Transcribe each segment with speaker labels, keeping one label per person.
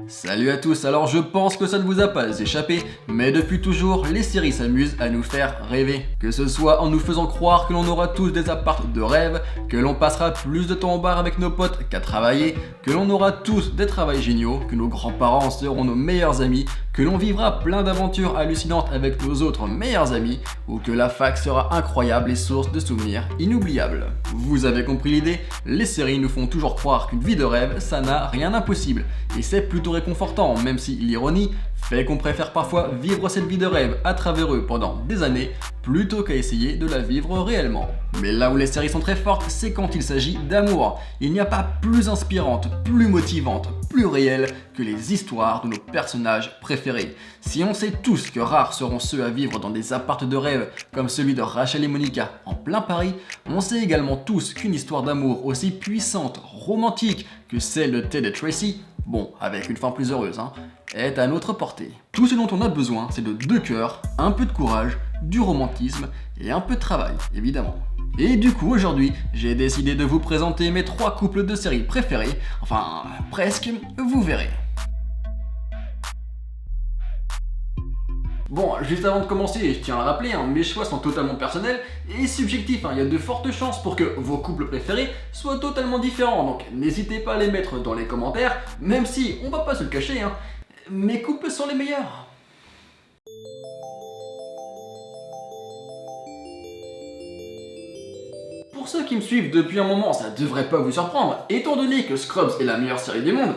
Speaker 1: Salut à tous, alors je pense que ça ne vous a pas échappé, mais depuis toujours, les séries s'amusent à nous faire rêver. Que ce soit en nous faisant croire que l'on aura tous des apparts de rêve, que l'on passera plus de temps au bar avec nos potes qu'à travailler, que l'on aura tous des travails géniaux, que nos grands-parents seront nos meilleurs amis, que l'on vivra plein d'aventures hallucinantes avec nos autres meilleurs amis, ou que la fac sera incroyable et source de souvenirs inoubliables. Vous avez compris l'idée? Les séries nous font toujours croire qu'une vie de rêve, ça n'a rien d'impossible, et c'est plutôt réconfortant, même si l'ironie fait qu'on préfère parfois vivre cette vie de rêve à travers eux pendant des années, plutôt qu'à essayer de la vivre réellement. Mais là où les séries sont très fortes, c'est quand il s'agit d'amour. Il n'y a pas plus inspirante, plus motivante, plus réelle que les histoires de nos personnages préférés. Si on sait tous que rares seront ceux à vivre dans des appartements de rêve comme celui de Rachel et Monica en plein Paris, on sait également tous qu'une histoire d'amour aussi puissante, romantique que celle de Ted et Tracy, bon, avec une fin plus heureuse, est à notre portée. Tout ce dont on a besoin, c'est de deux cœurs, un peu de courage, du romantisme et un peu de travail, évidemment. Et du coup, aujourd'hui, j'ai décidé de vous présenter mes 3 couples de séries préférés, enfin, presque, vous verrez. Bon, juste avant de commencer, je tiens à le rappeler, mes choix sont totalement personnels et subjectifs. Il y a de fortes chances pour que vos couples préférés soient totalement différents, donc n'hésitez pas à les mettre dans les commentaires, même si, on va pas se le cacher, mes couples sont les meilleurs. Pour ceux qui me suivent depuis un moment, ça devrait pas vous surprendre, étant donné que Scrubs est la meilleure série du monde,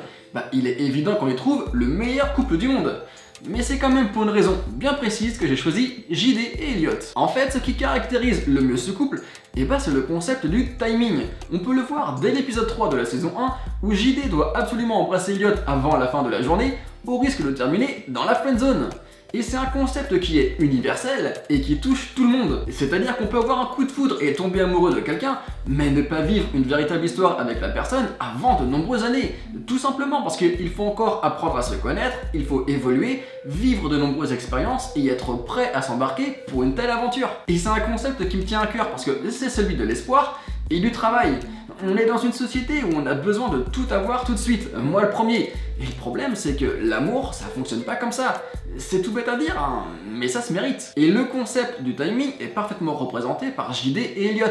Speaker 1: il est évident qu'on y trouve le meilleur couple du monde. Mais c'est quand même pour une raison bien précise que j'ai choisi JD et Elliot. En fait, ce qui caractérise le mieux ce couple, c'est le concept du timing. On peut le voir dès l'épisode 3 de la saison 1, où JD doit absolument embrasser Elliot avant la fin de la journée, au risque de terminer dans la friendzone. Et c'est un concept qui est universel et qui touche tout le monde. C'est-à-dire qu'on peut avoir un coup de foudre et tomber amoureux de quelqu'un, mais ne pas vivre une véritable histoire avec la personne avant de nombreuses années. Tout simplement parce qu'il faut encore apprendre à se connaître, il faut évoluer, vivre de nombreuses expériences et être prêt à s'embarquer pour une telle aventure. Et c'est un concept qui me tient à cœur parce que c'est celui de l'espoir et du travail. On est dans une société où on a besoin de tout avoir tout de suite, moi le premier. Et le problème c'est que l'amour, ça fonctionne pas comme ça. C'est tout bête à dire, mais ça se mérite. Et le concept du timing est parfaitement représenté par JD et Elliot.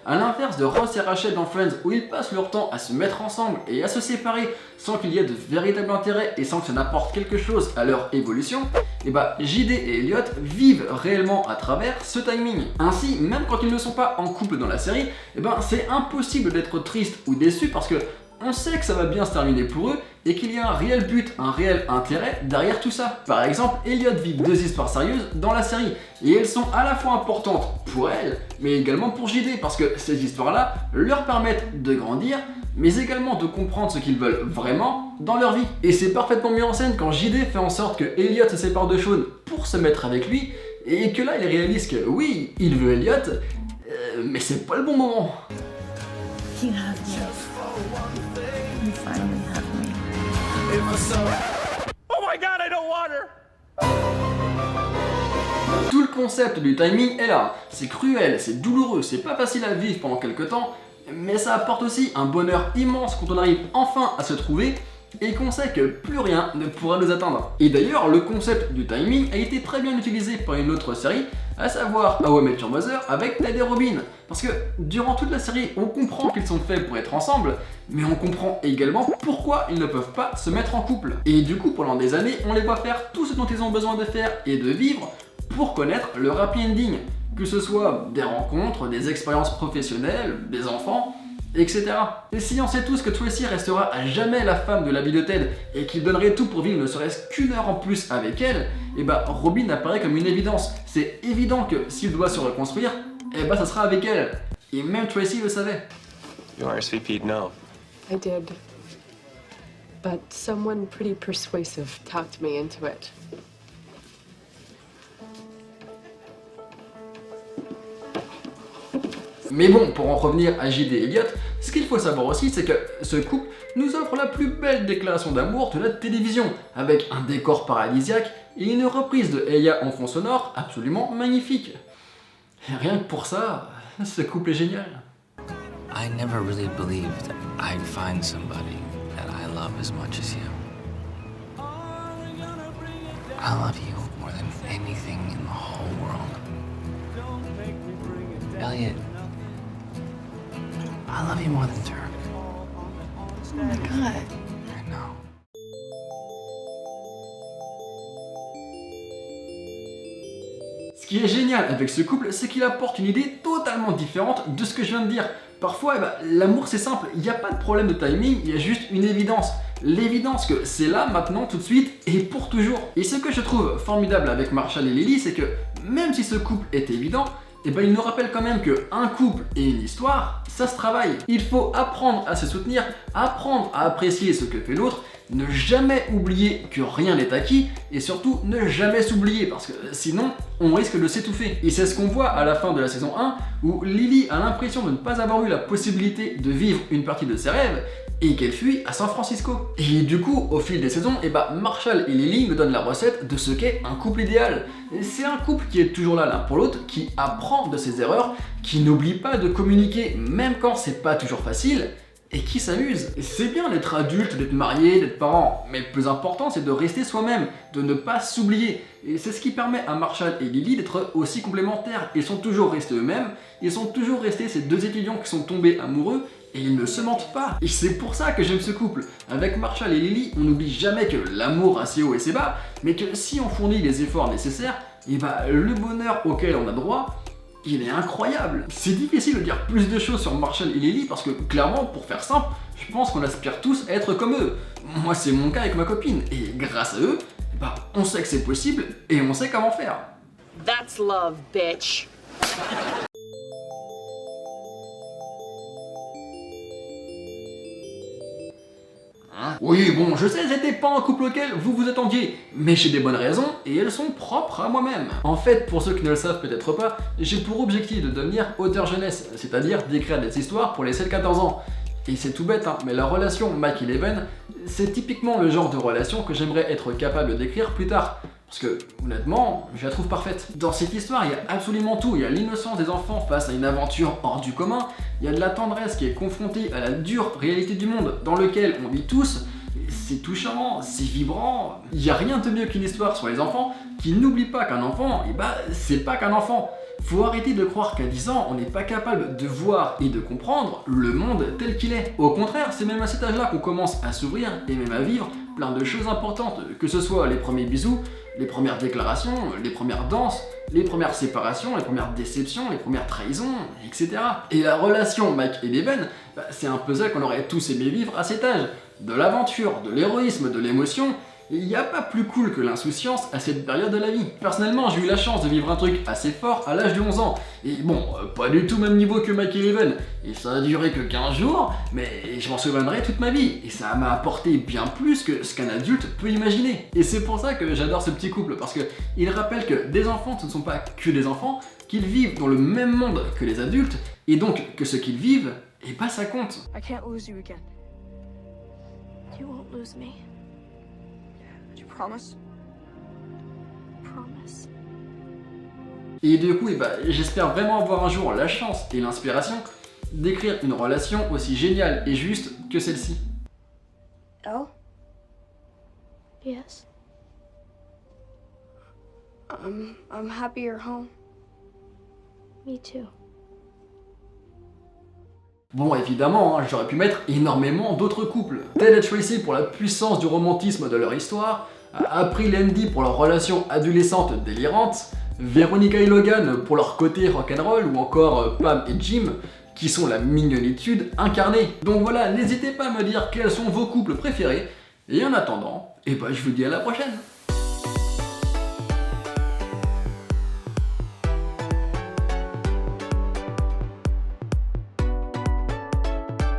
Speaker 1: À l'inverse de Ross et Rachel dans Friends où ils passent leur temps à se mettre ensemble et à se séparer sans qu'il y ait de véritable intérêt et sans que ça n'apporte quelque chose à leur évolution, JD et Elliot vivent réellement à travers ce timing. Ainsi, même quand ils ne sont pas en couple dans la série, c'est impossible d'être triste ou déçu parce que on sait que ça va bien se terminer pour eux et qu'il y a un réel but, un réel intérêt derrière tout ça. Par exemple, Elliot vit 2 histoires sérieuses dans la série et elles sont à la fois importantes pour elle, mais également pour JD parce que ces histoires-là leur permettent de grandir, mais également de comprendre ce qu'ils veulent vraiment dans leur vie. Et c'est parfaitement mis en scène quand JD fait en sorte que Elliot se sépare de Sean pour se mettre avec lui et que là il réalise que oui, il veut Elliot, mais c'est pas le bon moment.
Speaker 2: You have me. You finally have me.
Speaker 3: Oh my god, I don't want her!
Speaker 1: Tout le concept du timing est là. C'est cruel, c'est douloureux, c'est pas facile à vivre pendant quelques temps, mais ça apporte aussi un bonheur immense quand on arrive enfin à se trouver et qu'on sait que plus rien ne pourra nous atteindre. Et d'ailleurs, le concept du timing a été très bien utilisé par une autre série, à savoir How I Met Your Mother avec Ted et Robin. Parce que durant toute la série, on comprend qu'ils sont faits pour être ensemble, mais on comprend également pourquoi ils ne peuvent pas se mettre en couple. Et du coup, pendant des années, on les voit faire tout ce dont ils ont besoin de faire et de vivre pour connaître leur happy ending. Que ce soit des rencontres, des expériences professionnelles, des enfants, etc. Et si on sait tous que Tracy restera à jamais la femme de la vie de Ted et qu'il donnerait tout pour vivre ne serait-ce qu'une heure en plus avec elle, Robin apparaît comme une évidence. C'est évident que s'il doit se reconstruire, ça sera avec elle. Et même Tracy le savait.
Speaker 4: You RSVP'd no.
Speaker 5: I did. But someone pretty persuasive talked me into it.
Speaker 1: Mais bon, pour en revenir à JD et Elliot, ce qu'il faut savoir aussi, c'est que ce couple nous offre la plus belle déclaration d'amour de la télévision, avec un décor paradisiaque et une reprise de Eya en fond sonore absolument magnifique. Et rien que pour ça, ce couple est génial.
Speaker 6: I never really believed I'd find somebody that I love as much as you. I love you more than anything in the whole world. Elliot, I love you more than Turk.
Speaker 2: Oh my god.
Speaker 6: I know.
Speaker 1: Ce qui est génial avec ce couple, c'est qu'il apporte une idée totalement différente de ce que je viens de dire. Parfois, l'amour c'est simple, il n'y a pas de problème de timing, il y a juste une évidence. L'évidence que c'est là, maintenant, tout de suite, et pour toujours. Et ce que je trouve formidable avec Marshall et Lily, c'est que même si ce couple est évident, il nous rappelle quand même qu'un couple et une histoire, ça se travaille. Il faut apprendre à se soutenir, apprendre à apprécier ce que fait l'autre, ne jamais oublier que rien n'est acquis, et surtout ne jamais s'oublier, parce que sinon, on risque de s'étouffer. Et c'est ce qu'on voit à la fin de la saison 1, où Lily a l'impression de ne pas avoir eu la possibilité de vivre une partie de ses rêves, et qu'elle fuit à San Francisco. Et du coup, au fil des saisons, Marshall et Lily me donnent la recette de ce qu'est un couple idéal. C'est un couple qui est toujours là l'un pour l'autre, qui apprend de ses erreurs, qui n'oublie pas de communiquer même quand c'est pas toujours facile, et qui s'amuse. C'est bien d'être adulte, d'être marié, d'être parent, mais le plus important c'est de rester soi-même, de ne pas s'oublier. Et c'est ce qui permet à Marshall et Lily d'être aussi complémentaires. Ils sont toujours restés eux-mêmes, ils sont toujours restés ces deux étudiants qui sont tombés amoureux, et ils ne se mentent pas. Et c'est pour ça que j'aime ce couple. Avec Marshall et Lily, on n'oublie jamais que l'amour a ses hauts et ses bas, mais que si on fournit les efforts nécessaires, le bonheur auquel on a droit, il est incroyable. C'est difficile de dire plus de choses sur Marshall et Lily parce que clairement, pour faire simple, je pense qu'on aspire tous à être comme eux. Moi c'est mon cas avec ma copine, et grâce à eux, on sait que c'est possible et on sait comment faire.
Speaker 5: That's love, bitch.
Speaker 1: Oui, bon, je sais, c'était pas un couple auquel vous vous attendiez, mais j'ai des bonnes raisons et elles sont propres à moi-même. En fait, pour ceux qui ne le savent peut-être pas, j'ai pour objectif de devenir auteur jeunesse, c'est-à-dire d'écrire des histoires pour les 7-14 ans. Et c'est tout bête, mais la relation Mike et Eleven, c'est typiquement le genre de relation que j'aimerais être capable d'écrire plus tard. Parce que, honnêtement, je la trouve parfaite. Dans cette histoire, il y a absolument tout. Il y a l'innocence des enfants face à une aventure hors du commun. Il y a de la tendresse qui est confrontée à la dure réalité du monde dans lequel on vit tous. C'est touchant, c'est vibrant. Il n'y a rien de mieux qu'une histoire sur les enfants qui n'oublie pas qu'un enfant, c'est pas qu'un enfant. Faut arrêter de croire qu'à 10 ans, on n'est pas capable de voir et de comprendre le monde tel qu'il est. Au contraire, c'est même à cet âge-là qu'on commence à s'ouvrir et même à vivre plein de choses importantes, que ce soit les premiers bisous, les premières déclarations, les premières danses, les premières séparations, les premières déceptions, les premières trahisons, etc. Et la relation Mike et Eleven, c'est un puzzle qu'on aurait tous aimé vivre à cet âge. De l'aventure, de l'héroïsme, de l'émotion. Il n'y a pas plus cool que l'insouciance à cette période de la vie. Personnellement, j'ai eu la chance de vivre un truc assez fort à l'âge de 11 ans. Et bon, pas du tout même niveau que Mike et Eleven. Et ça a duré que 15 jours, mais je m'en souviendrai toute ma vie. Et ça m'a apporté bien plus que ce qu'un adulte peut imaginer. Et c'est pour ça que j'adore ce petit couple, parce qu'il rappelle que des enfants, ce ne sont pas que des enfants, qu'ils vivent dans le même monde que les adultes, et donc que ce qu'ils vivent, ça compte.
Speaker 2: I can't lose you again. You won't lose me. Do you promise? Promise.
Speaker 1: Et du coup, j'espère vraiment avoir un jour la chance et l'inspiration d'écrire une relation aussi géniale et juste que celle-ci.
Speaker 2: Elle? Yes. I'm happy you're home. Me too.
Speaker 1: Bon, évidemment, j'aurais pu mettre énormément d'autres couples. Ted et Tracy pour la puissance du romantisme de leur histoire, April et Andy pour leur relation adolescente délirante, Veronica et Logan pour leur côté rock'n'roll, ou encore Pam et Jim, qui sont la mignonitude incarnée. Donc voilà, n'hésitez pas à me dire quels sont vos couples préférés, et en attendant, je vous dis à la prochaine.